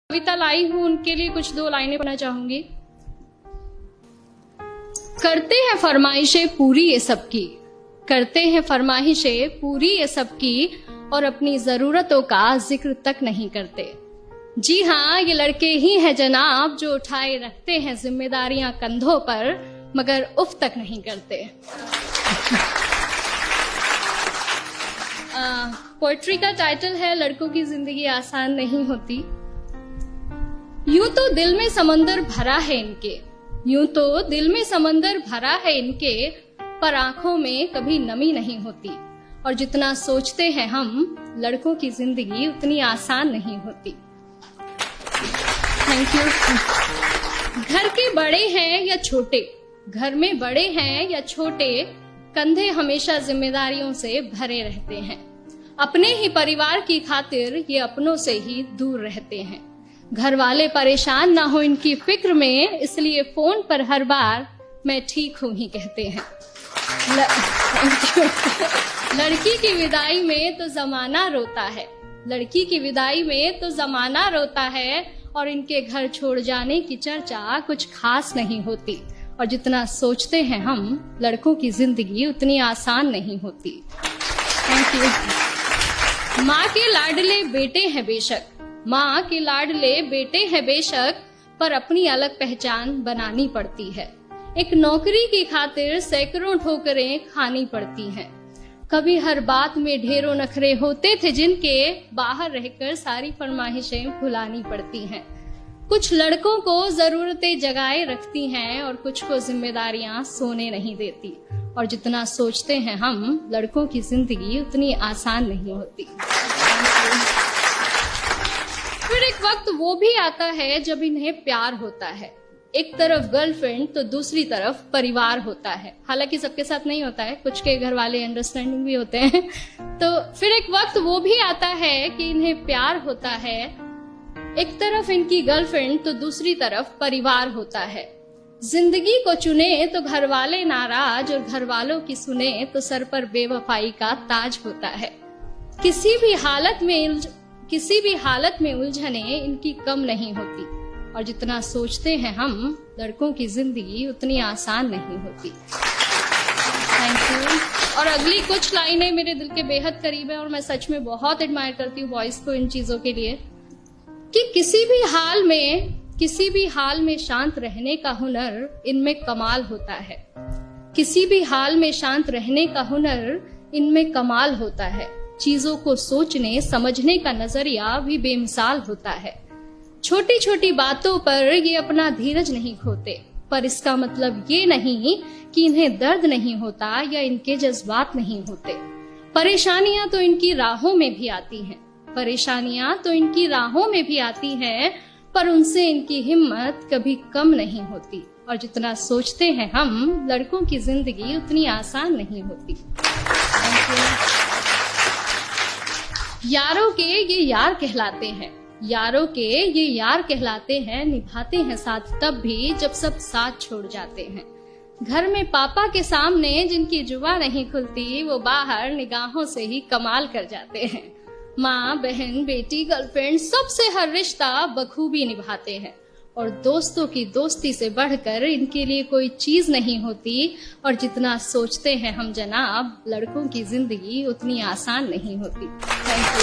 कविता लाई हूं, उनके लिए कुछ दो लाइनें पढ़ना चाहूंगी। करते हैं फरमाइशें पूरी ये सबकी, करते हैं फरमाइशें पूरी ये सबकी, और अपनी जरूरतों का जिक्र तक नहीं करते। जी हाँ, ये लड़के ही हैं जनाब जो उठाए रखते हैं जिम्मेदारियां कंधों पर, मगर उफ तक नहीं करते। पोएट्री का टाइटल है लड़कों की जिंदगी आसान नहीं होती। यूं तो दिल में समंदर भरा है इनके, यूं तो दिल में समंदर भरा है इनके, पर आंखों में कभी नमी नहीं होती। और जितना सोचते हैं हम, लड़कों की जिंदगी उतनी आसान नहीं होती। Thank you. घर के बड़े हैं या छोटे, घर में बड़े हैं या छोटे, कंधे हमेशा जिम्मेदारियों से भरे रहते हैं। अपने ही परिवार की खातिर ये अपनों से ही दूर रहते हैं। घर वाले परेशान ना हो इनकी फिक्र में, इसलिए फोन पर हर बार मैं ठीक हूं ही कहते हैं। लड़की की विदाई में तो जमाना रोता है, लड़की की विदाई में तो जमाना रोता है, और इनके घर छोड़ जाने की चर्चा कुछ खास नहीं होती। और जितना सोचते हैं हम, लड़कों की जिंदगी उतनी आसान नहीं होती। Thank you. माँ के लाडले बेटे हैं बेशक, माँ के लाडले बेटे हैं बेशक, पर अपनी अलग पहचान बनानी पड़ती है। एक नौकरी की खातिर सैकड़ों ठोकरें खानी पड़ती हैं। कभी हर बात में ढेरों नखरे होते थे जिनके, बाहर रहकर सारी फरमाइशें भुलानी पड़ती हैं। कुछ लड़कों को जरूरतें जगाए रखती हैं, और कुछ को जिम्मेदारियां सोने नहीं देती। और जितना सोचते हैं हम, लड़कों की जिंदगी उतनी आसान नहीं होती। फिर एक वक्त वो भी आता है जब इन्हें प्यार होता है। एक तरफ गर्लफ्रेंड तो दूसरी तरफ परिवार होता है। हालांकि सबके साथ नहीं होता है, कुछ के घर वाले अंडरस्टैंडिंग भी होते हैं। तो फिर एक वक्त वो भी आता है कि इन्हें प्यार होता है। एक तरफ इनकी गर्लफ्रेंड तो दूसरी तरफ परिवार होता है। जिंदगी को चुने तो घर वाले नाराज, और घर वालों की सुने तो सर पर बेवफाई का ताज होता है। किसी भी हालत में उलझने इनकी कम नहीं होती। और जितना सोचते हैं हम, लड़कों की जिंदगी उतनी आसान नहीं होती। Thank you. और अगली कुछ लाइनें मेरे दिल के बेहद करीब है, और मैं सच में बहुत एडमायर करती हूँ बॉयज को इन चीजों के लिए, कि किसी भी हाल में शांत रहने का हुनर इनमें कमाल होता है। किसी भी हाल में शांत रहने का हुनर इनमें कमाल होता है। चीजों को सोचने समझने का नजरिया भी बेमिसाल होता है। छोटी छोटी बातों पर ये अपना धीरज नहीं खोते, पर इसका मतलब ये नहीं कि इन्हें दर्द नहीं होता या इनके जज्बात नहीं होते। परेशानियां तो इनकी राहों में भी आती हैं, परेशानियां तो इनकी राहों में भी आती हैं, पर उनसे इनकी हिम्मत कभी कम नहीं होती। और जितना सोचते हैं हम, लड़कों की जिंदगी उतनी आसान नहीं होती। यारों के ये यार कहलाते हैं, यारों के ये यार कहलाते हैं, निभाते हैं साथ तब भी जब सब साथ छोड़ जाते हैं। घर में पापा के सामने जिनकी जुबान नहीं खुलती, वो बाहर निगाहों से ही कमाल कर जाते हैं। माँ, बहन, बेटी, गर्लफ्रेंड, सबसे हर रिश्ता बखूबी निभाते हैं। और दोस्तों की दोस्ती से बढ़कर इनके लिए कोई चीज नहीं होती। और जितना सोचते हैं हम जनाब, लड़कों की जिंदगी उतनी आसान नहीं होती। Thank you.